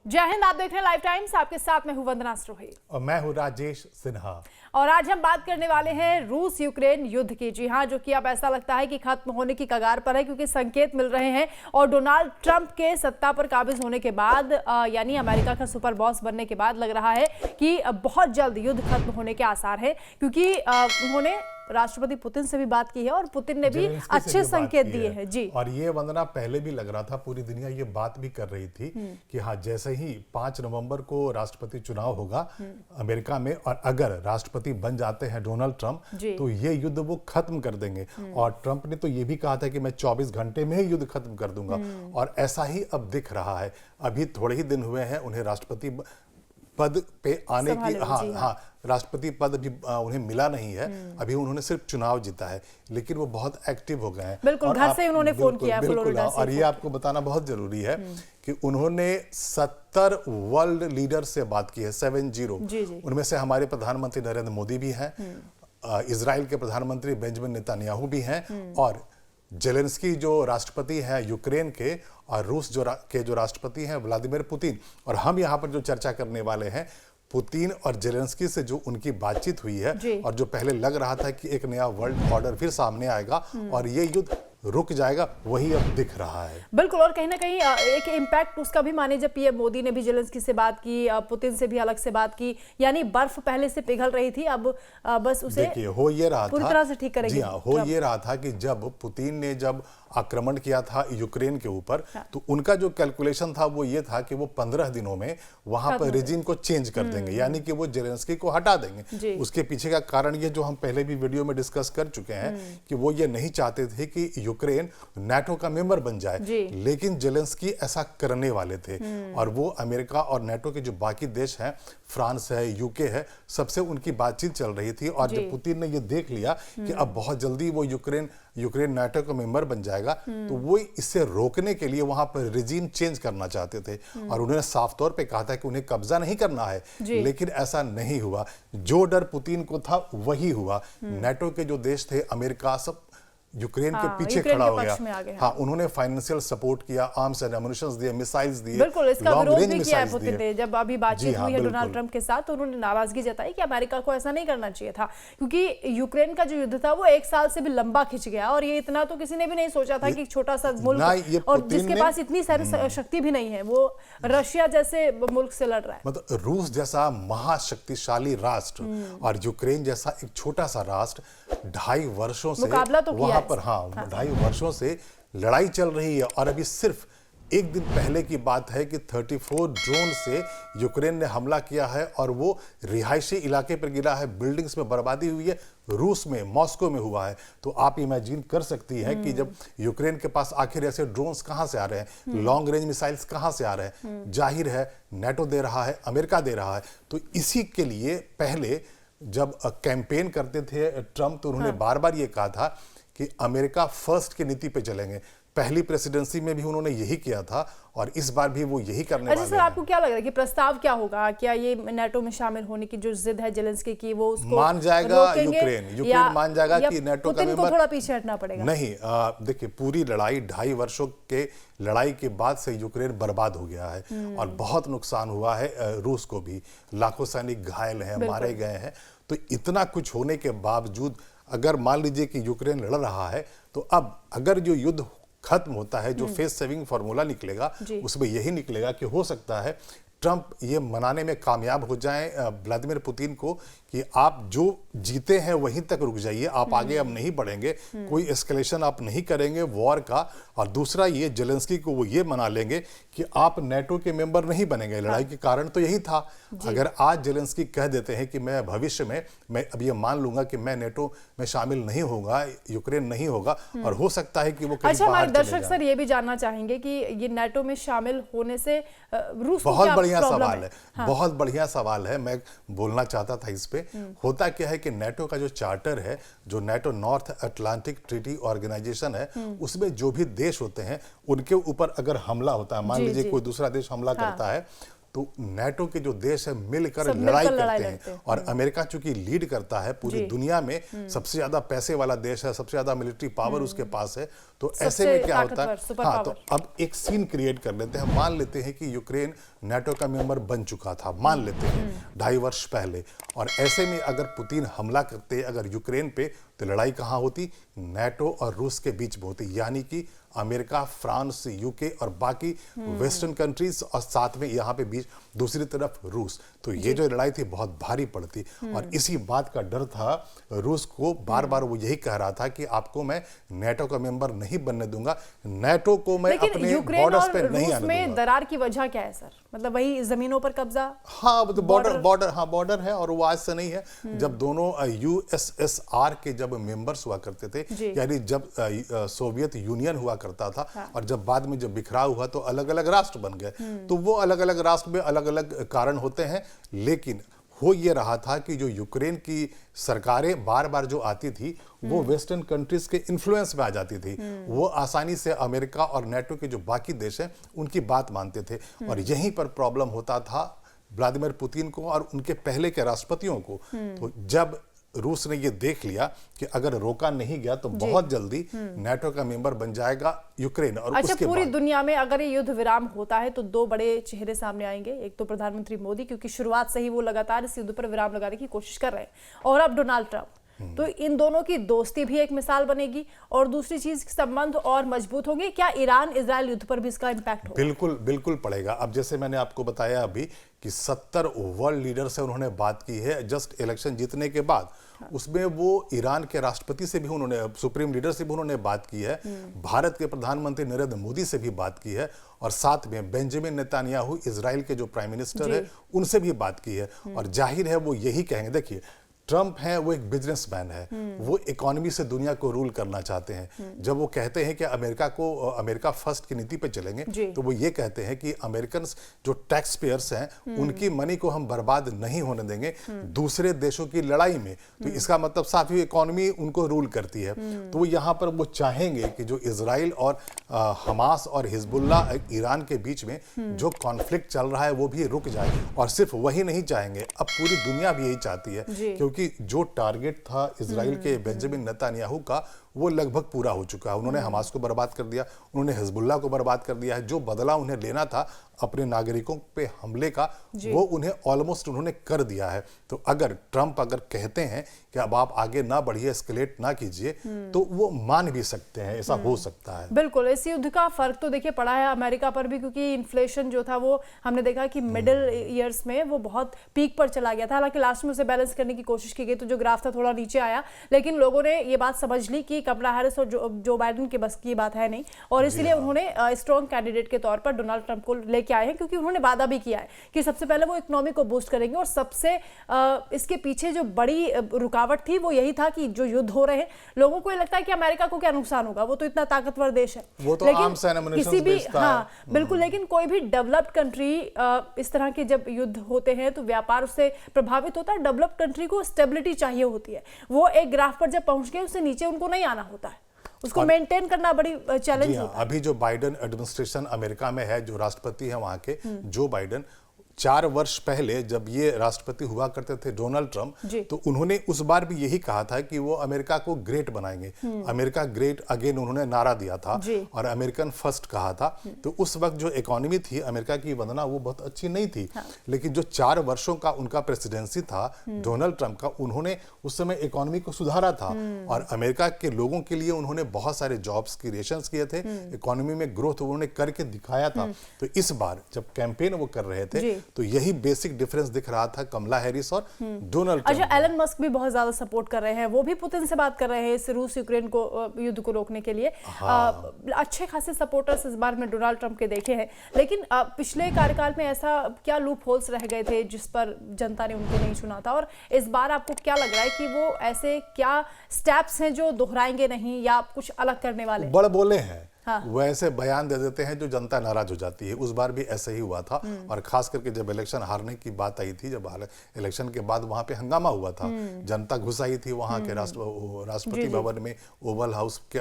जय हिंद। आप देख रहे हैं लाइव टाइम्स। आपके साथ मैं हूं वंदना स्ट्रोही और मैं हूं राजेश सिन्हा। और आज हम बात करने वाले हैं रूस यूक्रेन युद्ध की। जी हां, जो कि अब ऐसा लगता है कि खत्म होने की कगार पर है, क्योंकि संकेत मिल रहे हैं। और डोनाल्ड ट्रंप के सत्ता पर काबिज होने के बाद यानी अमेरिका का सुपर बॉस बनने के बाद लग रहा है कि बहुत जल्द युद्ध खत्म होने के आसार हैं, क्योंकि उन्होंने राष्ट्रपति पुतिन से भी बात की है और पुतिन ने भी अच्छे संकेत दिए हैं। जी, और ये वंदना पहले भी लग रहा था, पूरी दुनिया ये बात भी कर रही थी कि हाँ, जैसे ही 5 नवंबर को राष्ट्रपति चुनाव होगा अमेरिका में, और अगर राष्ट्रपति बन जाते हैं डोनाल्ड ट्रंप, तो ये युद्ध वो खत्म कर देंगे। और ट्रंप ने तो ये भी कहा था कि मैं 24 घंटे में ही युद्ध खत्म कर दूंगा, और ऐसा ही अब दिख रहा है। अभी थोड़े ही दिन हुए हैं उन्हें राष्ट्रपति पद पे आने की, राष्ट्रपति पद अभी उन्हें मिला नहीं है। अभी उन्होंने सिर्फ चुनाव जीता है, लेकिन वो बहुत एक्टिव हो गए हैं। बिल्कुल, घर से उन्होंने फोन किया फ्लोरिडा से। और ये आपको बताना बहुत जरूरी है कि उन्होंने 70 वर्ल्ड लीडर से बात की है, 70। उनमें से हमारे प्रधानमंत्री नरेंद्र मोदी भी हैं, इजराइल के प्रधानमंत्री बेंजामिन नेतन्याहू भी हैं, और जेलेंस्की जो राष्ट्रपति हैं यूक्रेन के, और रूस जो राष्ट्रपति हैं व्लादिमीर पुतिन। और हम यहाँ पर जो चर्चा करने वाले हैं पुतिन और जेलेंस्की से जो उनकी बातचीत हुई है, और जो पहले लग रहा था कि एक नया वर्ल्ड ऑर्डर फिर सामने आएगा और ये युद्ध रुक जाएगा, वही अब दिख रहा है। बिल्कुल, और कहीं ना कहीं एक इम्पैक्ट उसका भी माने जब पीएम मोदी ने भी जेलेंस्की से बात की, पुतिन से भी अलग से बात की। यानी बर्फ पहले से पिघल रही थी, अब बस उसे हो ये रहा पूरी तरह से ठीक करेंगे। जी हाँ, हो ये रहा था कि जब पुतिन ने जब आक्रमण किया था यूक्रेन के ऊपर, तो उनका जो कैलकुलेशन था वो ये था कि वो 15 दिनों में वहां पर रेजिम को चेंज कर देंगे, यानी कि वो जेलेंस्की को हटा देंगे। उसके पीछे का कारण ये, जो हम पहले भी वीडियो में डिस्कस कर चुके हैं, कि वो ये नहीं चाहते थे कि यूक्रेन नाटो का मेंबर बन जाए, लेकिन जेलेंस्की ऐसा करने वाले थे। और वो अमेरिका और नाटो के जो बाकी देश हैं, फ्रांस है, यूके है, सबसे उनकी बातचीत चल रही थी। और जब पुतिन ने ये देख लिया कि अब बहुत जल्दी वो यूक्रेन नाटो का मेंबर बन जाएगा, तो वो इसे रोकने के लिए वहां पर रेजिम चेंज करना चाहते थे। और उन्होंने साफ तौर पे कहा था कि उन्हें कब्जा नहीं करना है, लेकिन ऐसा नहीं हुआ। जो डर पुतिन को था वही हुआ। नाटो के जो देश थे, अमेरिका, सब यूक्रेन के पीछे खड़ा हो गया। हाँ, उन्होंने फाइनेंशियल सपोर्ट किया, आर्म्स एंड एमुनिशंस दिए, मिसाइल्स दिए। बिल्कुल, इसका विरोध भी किया है पुतिन ने। जब अभी बातचीत हुई है डोनाल्ड ट्रंप के साथ, तो उन्होंने नाराजगी जताई कि अमेरिका को ऐसा नहीं करना चाहिए था, क्योंकि यूक्रेन का जो युद्ध था वो 1 साल से भी लंबा खिंच गया। और ये इतना तो किसी ने भी नहीं सोचा था कि एक छोटा सा मुल्क, और जिसके पास इतनी सारी शक्ति भी नहीं है, वो रशिया जैसे मुल्क से लड़ रहा है। मतलब रूस जैसा महाशक्तिशाली राष्ट्र और यूक्रेन जैसा एक छोटा सा राष्ट्र 2.5 वर्षों से मुकाबला तो किया पर 2.5 वर्षों से लड़ाई चल रही है। और अभी सिर्फ एक दिन पहले की बात है कि 34 ड्रोन से यूक्रेन ने हमला किया है, और वो रिहायशी इलाके पर गिरा है, बिल्डिंग्स में बर्बादी हुई है, रूस में, मॉस्को में हुआ है। तो आप इमेजिन कर सकती हैं कि जब यूक्रेन के पास आखिर ऐसे ड्रोन्स कहां से आ रहे हैं, लॉन्ग रेंज मिसाइल्स कहां से आ रहे हैं। जाहिर है नाटो दे रहा है, अमेरिका दे रहा है। तो इसी के लिए पहले जब कैंपेन करते थे ट्रंप, तो उन्होंने बार बार ये कहा था कि अमेरिका फर्स्ट की नीति पे चलेंगे। पहली प्रेसिडेंसी में भी उन्होंने यही किया था, और इस बार भी वो यही करने वाले हैं। सर, आपको क्या लग रहा है कि प्रस्ताव क्या होगा? क्या ये नाटो में शामिल होने की जो जिद है जेलेंस्की की, वो उसको मान जाएगा यूक्रेन मान जाएगा कि नाटो का मेंबर? थोड़ा पीछे हटना पड़ेगा। नहीं, देखिए, पूरी लड़ाई 2.5 वर्षों के लड़ाई के बाद से यूक्रेन बर्बाद हो गया है, और बहुत नुकसान हुआ है। रूस को भी लाखों सैनिक घायल हैं, मारे गए हैं। तो इतना कुछ होने के बावजूद अगर मान लीजिए कि यूक्रेन लड़ रहा है, तो अब अगर जो युद्ध खत्म होता है, जो फेस सेविंग फॉर्मूला निकलेगा, उसमें यही निकलेगा कि हो सकता है ट्रंप ये मनाने में कामयाब हो जाएं व्लादिमीर पुतिन को कि आप जो जीते हैं वहीं तक रुक जाइए, आप आगे अब नहीं बढ़ेंगे, कोई एस्केलेशन आप नहीं करेंगे वॉर का। और दूसरा ये, जेलेंस्की को वो ये मना लेंगे कि आप नाटो के मेंबर नहीं बनेंगे। लड़ाई के कारण तो यही था। अगर आज जेलेंस्की कह देते हैं कि मैं भविष्य में, मैं अब ये मान लूंगा कि मैं नाटो में शामिल नहीं होगा, यूक्रेन नहीं होगा, और हो सकता है कि वो कहीं अच्छा, हमारे दर्शक सर ये भी जानना चाहेंगे कि ये नाटो में शामिल होने से रूस को बहुत बढ़िया सवाल है। बहुत बढ़िया सवाल है, मैं बोलना चाहता था इस पे। होता क्या है कि नाटो का जो चार्टर है, जो NATO North Atlantic Treaty Organisation है, उसमें जो भी देश होते हैं उनके ऊपर अगर हमला होता है, मान लीजिए कोई दूसरा देश हमला करता है, तो नाटो के जो देश है मिलकर सब लड़ाई मिलकर लड़ाई करते लड़ते हैं। हैं। और अमेरिका चूंकि लीड करता है पूरी दुनिया में, सबसे ज्यादा पैसे वाला देश है, सबसे ज्यादा मिलिट्री पावर उसके पास है, तो ऐसे में क्या होता है, हाँ, तो अब एक सीन क्रिएट कर लेते हैं। मान लेते हैं कि यूक्रेन नाटो का मेंबर बन चुका था, मान लेते हैं 2.5 वर्ष पहले, और ऐसे में अगर पुतिन हमला करते अगर यूक्रेन पे, तो लड़ाई कहाँ होती? नाटो और रूस के बीच में होती, यानी कि अमेरिका, फ्रांस, यूके और बाकी वेस्टर्न कंट्रीज, और साथ में यहाँ पे बीच दूसरी तरफ रूस। तो ये जो लड़ाई थी बहुत भारी पड़ती, और इसी बात का डर था रूस को। बार बार वो यही कह रहा था कि आपको मैं नाटो का मेंबर नहीं बनने दूंगा, नाटो को मैं अपने बॉर्डर्स पे नहीं आने दूंगा। दरार की वजह क्या है सर? मतलब वही जमीनों पर कब्जा? हाँ, तो बॉर्डर है, और वो आज से नहीं है। जब दोनों यूएसएसआर के जब मेंबर्स हुआ करते थे, यानी जब सोवियत यूनियन हुआ करता था, और जब बाद में जब बिखराव हुआ तो अलग अलग राष्ट्र बन गए, तो वो अलग अलग राष्ट्र में अलग अलग कारण होते हैं। लेकिन हो ये रहा था कि जो यूक्रेन की सरकारें बार बार जो आती थी, वो वेस्टर्न कंट्रीज के इन्फ्लुएंस में आ जाती थी। वो आसानी से अमेरिका और नाटो के जो बाकी देश हैं उनकी बात मानते थे, और यहीं पर प्रॉब्लम होता था व्लादिमीर पुतिन को और उनके पहले के राष्ट्रपतियों को। तो जब रूस ने ये देख लिया कि अगर रोका नहीं गया तो बहुत जल्दी नाटो का मेंबर बन जाएगा यूक्रेन। और अच्छा, उसके पूरी बाद दुनिया में अगर ये युद्ध विराम होता है तो दो बड़े चेहरे सामने आएंगे। एक तो प्रधानमंत्री मोदी, क्योंकि शुरुआत से ही वो लगातार इस युद्ध पर विराम लगाने की कोशिश कर रहे हैं, और अब डोनाल्ड ट्रंप। तो इन दोनों की दोस्ती भी एक मिसाल बनेगी, और दूसरी चीज संबंध और मजबूत होंगे। क्या ईरान इजराइल युद्ध पर भी इसका इंपैक्ट होगा? बिल्कुल बिल्कुल पड़ेगा। अब जैसे मैंने आपको बताया अभी कि 70 वर्ल्ड लीडर से उन्होंने बात की है जस्ट इलेक्शन जीतने के बाद। उसमें वो ईरान के राष्ट्रपति से भी उन्होंने, सुप्रीम लीडर से भी उन्होंने बात की है, भारत के प्रधानमंत्री नरेंद्र मोदी से भी बात की है, और साथ में बेंजामिन नेतन्याहू इजराइल के जो प्राइम मिनिस्टर है उनसे भी बात की है। और जाहिर है वो यही कहेंगे। देखिए, ट्रंप है वो एक बिजनेसमैन है, वो इकोनॉमी से दुनिया को रूल करना चाहते हैं। जब वो कहते हैं कि अमेरिका फर्स्ट की नीति पे चलेंगे, तो वो ये कहते हैं कि अमेरिकन जो टैक्स पेयर्स हैं उनकी मनी को हम बर्बाद नहीं होने देंगे दूसरे देशों की लड़ाई में। तो इसका मतलब साफ ही इकोनॉमी उनको रूल करती है। तो वो यहाँ पर वो चाहेंगे कि जो इजराइल और हमास और हिजबुल्लाह ईरान के बीच में जो कॉन्फ्लिक्ट चल रहा है वो भी रुक जाए। और सिर्फ वही नहीं चाहेंगे, अब पूरी दुनिया भी यही चाहती है, क्योंकि जो टारगेट था इजराइल के बेंजामिन नेतन्याहू का वो लगभग पूरा हो चुका है। उन्होंने हमास को बर्बाद कर दिया, उन्होंने हिजबुल्लाह को बर्बाद कर दिया है। जो बदला उन्हें लेना था अपने नागरिकों पे हमले का, वो उन्हें ऑलमोस्ट उन्होंने कर दिया है। तो अगर ट्रंप अगर कहते हैं कि अब आप आगे ना बढ़िए, एस्केलेट ना कीजिए, तो वो मान भी सकते हैं, ऐसा हो सकता है। बिल्कुल, इस युद्ध का फर्क तो देखिए पड़ा है अमेरिका पर भी, क्योंकि इन्फ्लेशन जो था वो हमने देखा कि मिडिल ईयर्स में वो बहुत पीक पर चला गया था। हालांकि लास्ट में उसे बैलेंस करने की कोशिश की गई, तो जो ग्राफ था थोड़ा नीचे आया, लेकिन लोगों ने ये बात समझ ली कि कमला हैरिस और जो बाइडेन के बस की बात है नहीं, और इसलिए उन्होंने स्ट्रॉन्ग कैंडिडेट के तौर पर डोनाल्ड ट्रंप को लेके आए हैं, क्योंकि उन्होंने वादा भी किया है कि सबसे पहले वो इकोनॉमी को बूस्ट करेंगे। और सबसे इसके पीछे जो बड़ी रुकावट थी वो यही था कि जो युद्ध हो रहे हैं, लोगों को ये लगता है कि अमेरिका को क्या नुकसान होगा, वो तो इतना ताकतवर देश है, वो तो लेकिन किसी भी बिल्कुल, लेकिन कोई भी डेवलप्ड कंट्री इस तरह के जब युद्ध होते हैं तो व्यापार उससे प्रभावित होता है। डेवलप्ड कंट्री को स्टेबिलिटी चाहिए होती है, वो एक ग्राफ पर जब पहुंच गए उससे नीचे उनको नहीं आना होता है, उसको मेंटेन करना बड़ी चैलेंज होता है। अभी जो बाइडेन एडमिनिस्ट्रेशन अमेरिका में है, जो राष्ट्रपति है वहां के जो बाइडेन, 4 वर्ष पहले जब ये राष्ट्रपति हुआ करते थे डोनाल्ड ट्रंप, तो उन्होंने उस बार भी यही कहा था कि वो अमेरिका को ग्रेट बनाएंगे, अमेरिका ग्रेट अगेन उन्होंने नारा दिया था, और अमेरिकन फर्स्ट कहा था। तो उस वक्त जो इकोनॉमी थी अमेरिका की वंदना वो बहुत अच्छी नहीं थी। लेकिन जो 4 वर्षों का उनका प्रेसिडेंसी था डोनाल्ड ट्रंप का, उन्होंने उस समय इकोनॉमी को सुधारा था, और अमेरिका के लोगों के लिए उन्होंने बहुत सारे जॉब्स क्रिएशंस किए थे, इकोनॉमी में ग्रोथ उन्होंने करके दिखाया था। तो इस बार जब कैंपेन वो कर रहे थे, तो यही बेसिक डिफरेंस दिख रहा था कमला हैरिस और डोनाल्ड ट्रंप। अच्छा, एलन मस्क भी बहुत ज्यादा सपोर्ट कर रहे हैं, वो भी पुतिन से बात कर रहे हैं इस रूस यूक्रेन को युद्ध को रोकने के लिए। अच्छे खासे सपोर्टर्स इस बार में डोनाल्ड ट्रंप के देखे हैं, लेकिन पिछले कार्यकाल में ऐसा क्या लूप होल्स रह गए थे जिस पर जनता ने उनको नहीं चुना था, और इस बार आपको क्या लग रहा है कि वो ऐसे क्या स्टेप्स हैं जो दोहराएंगे नहीं या कुछ अलग करने वाले? बड़ बोले हैं, वो ऐसे बयान दे देते हैं जो जनता नाराज हो जाती है। उस बार भी ऐसे ही हुआ था, और खास करके जब इलेक्शन हारने की बात आई थी, जब इलेक्शन के बाद वहां पे हंगामा हुआ था, जनता घुस आई थी वहां के राष्ट्रपति भवन में, ओवल हाउस के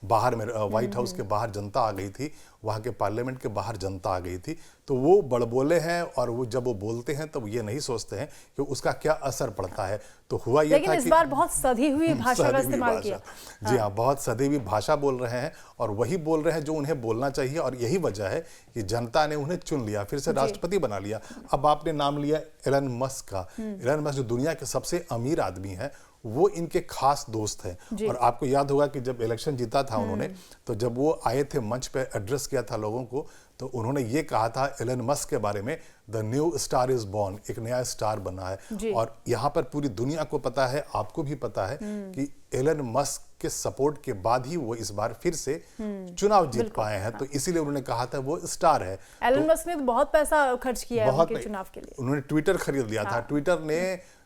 बाहर में, व्हाइट हाउस के बाहर जनता आ गई थी। वहाँ के पार्लियामेंट के बाहर जनता आ गई थी। तो वो बड़बोले हैं और वो जब वो बोलते हैं तब ये नहीं सोचते हैं कि उसका क्या असर पड़ता है। तो हुआ ये लेकिन था इस कि बार बहुत सधी हुई भाषा का इस्तेमाल किया। जी हाँ, बहुत सदी हुई भाषा बोल रहे हैं और वही बोल रहे हैं जो उन्हें बोलना चाहिए। और यही वजह है कि जनता ने उन्हें चुन लिया, फिर से राष्ट्रपति बना लिया। अब आपने नाम लिया एलन मस्क का। एलन मस्क जो दुनिया के सबसे अमीर आदमी है, वो इनके खास दोस्त हैं। और आपको याद होगा कि जब इलेक्शन जीता था उन्होंने, तो जब वो आए थे मंच पे एड्रेस किया था लोगों को, तो उन्होंने ये कहा था एलन मस्क के बारे में, the new star is born, एक नया स्टार बना है। और यहाँ पर पूरी दुनिया को पता है, आपको भी पता है कि एलन मस्क के सपोर्ट के बाद ही वो इस बार फिर से चुनाव जीत पाए हैं। तो इसीलिए उन्होंने कहा था वो स्टार है। एलन मस्क ने तो बहुत पैसा खर्च किया है उनके चुनाव के लिए। उन्होंने ट्विटर खरीद लिया था। ट्विटर ने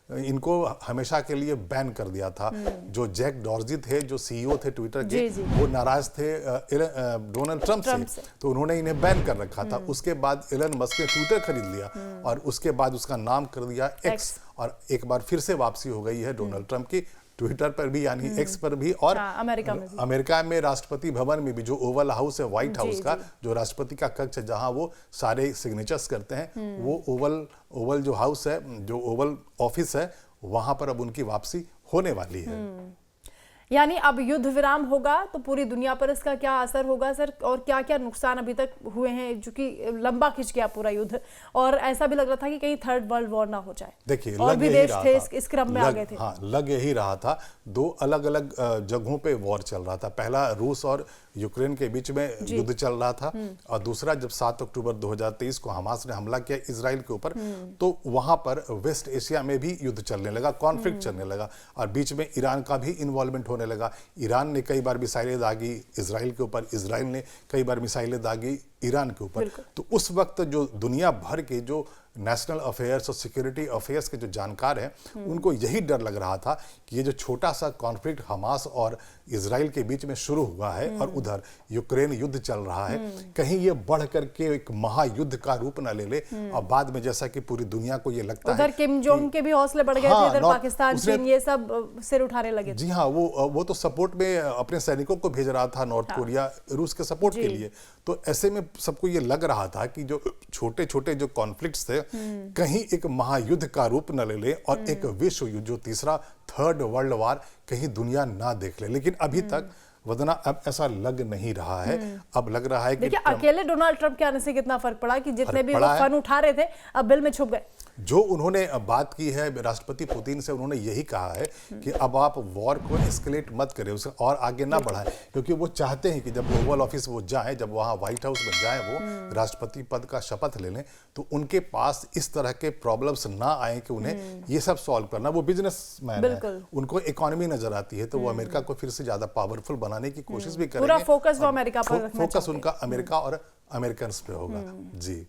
इनको हमेशा के लिए बैन कर दिया था। जो जैक डॉर्जी थे, जो सीईओ थे ट्विटर के, वो नाराज थे डोनाल्ड ट्रंप से, तो उन्होंने इन्हें बैन कर रखा था। उसके बाद एलन मस्क ने ट्विटर खरीद लिया और उसके बाद उसका नाम कर दिया एक्स। और एक बार फिर से वापसी हो गई है डोनाल्ड ट्रंप की, ट्विटर पर भी यानी एक्स पर भी, और अमेरिका में राष्ट्रपति भवन में भी, जो ओवल हाउस है व्हाइट हाउस का, जो राष्ट्रपति का कक्ष है जहां वो सारे सिग्नेचर्स करते हैं, वो ओवल जो हाउस है, जो ओवल ऑफिस है, वहां पर अब उनकी वापसी होने वाली है। यानी अब युद्ध विराम होगा तो पूरी दुनिया पर इसका क्या असर होगा सर, और क्या क्या नुकसान अभी तक हुए हैं, जो कि लंबा खिंच गया पूरा युद्ध, और ऐसा भी लग रहा था कि कहीं थर्ड वर्ल्ड वॉर ना हो जाए। देखिए, और भी देश थे इस क्रम में आ गए थे। हाँ, लग यही रहा था। दो अलग अलग जगहों पे वॉर चल रहा था। पहला रूस और यूक्रेन के बीच में युद्ध चल रहा था, और दूसरा जब 7 अक्टूबर 2023 को हमास ने हमला किया इजराइल के ऊपर, तो वहां पर वेस्ट एशिया में भी युद्ध चलने लगा, कॉन्फ्लिक्ट चलने लगा, और बीच में ईरान का भी इन्वॉल्वमेंट होने लगा। ईरान ने कई बार मिसाइलें दागी इजराइल के ऊपर, इजराइल ने कई बार मिसाइलें दागी ईरान के ऊपर। तो उस वक्त जो दुनिया भर के जो नेशनल अफेयर्स और सिक्योरिटी अफेयर्स के जो जानकार हैं, उनको यही डर लग रहा था कि ये जो छोटा सा कॉन्फ्लिक्ट हमास और इजराइल के बीच में शुरू हुआ है और उधर यूक्रेन युद्ध चल रहा है, कहीं ये बढ़ करके एक महायुद्ध का रूप न ले ले। और बाद में जैसा कि पूरी दुनिया को ये लगता है, उधर किम जोंग के भी हौसले बढ़ गए थे, इधर पाकिस्तान, चीन, ये सब सिर उठाने लगे। जी हाँ, वो तो सपोर्ट में अपने सैनिकों को भेज रहा था, नॉर्थ कोरिया, रूस के सपोर्ट के लिए। तो ऐसे में सबको ये लग रहा था कि जो छोटे छोटे जो कॉन्फ्लिक्ट्स थे, कहीं एक महायुद्ध का रूप न ले ले और एक विश्व युद्ध, जो तीसरा थर्ड वर्ल्ड वॉर, कहीं दुनिया ना देख ले। लेकिन अभी तक वदना अब ऐसा लग नहीं रहा है। अब लग रहा है कि अकेले डोनाल्ड ट्रंप के आने से कितना फर्क पड़ा कि जितने भी वो फन उठा रहे थे अब बिल में छुप गए। जो उन्होंने बात की है राष्ट्रपति पुतिन से, उन्होंने यही कहा है कि अब आप वॉर को एस्केलेट मत करें, उसे और आगे ना बढ़ाएं, क्योंकि वो चाहते हैं कि जब ओवल ऑफिस वो जाएं, जब वहां व्हाइट हाउस में जाएं, वो राष्ट्रपति पद का शपथ ले लें, तो उनके पास इस तरह के प्रॉब्लम्स ना आए कि उन्हें ये सब सॉल्व करना। वो बिजनेसमैन है, उनको इकोनॉमी नजर आती है, तो वो अमेरिका को फिर से ज्यादा पावरफुल बनाने की कोशिश भी करेंगे। पूरा फोकस वो अमेरिका पर रखना, फोकस उनका अमेरिका और अमेरिकन्स पे होगा। जी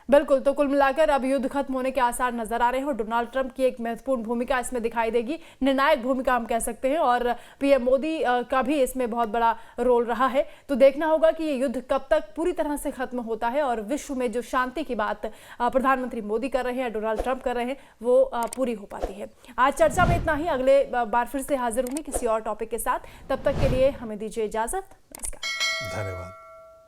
बिल्कुल। तो कुल मिलाकर अब युद्ध खत्म होने के आसार नजर आ रहे हैं और डोनाल्ड ट्रंप की एक महत्वपूर्ण भूमिका इसमें दिखाई देगी, निर्णायक भूमिका हम कह सकते हैं, और पीएम मोदी का भी इसमें बहुत बड़ा रोल रहा है। तो देखना होगा कि ये युद्ध कब तक पूरी तरह से खत्म होता है और विश्व में जो शांति की बात प्रधानमंत्री मोदी कर रहे हैं, डोनाल्ड ट्रंप कर रहे हैं, वो पूरी हो पाती है। आज चर्चा में इतना ही। अगले बार फिर से हाजिर होंगे किसी और टॉपिक के साथ। तब तक के लिए हमें दीजिए इजाजत। नमस्कार, धन्यवाद।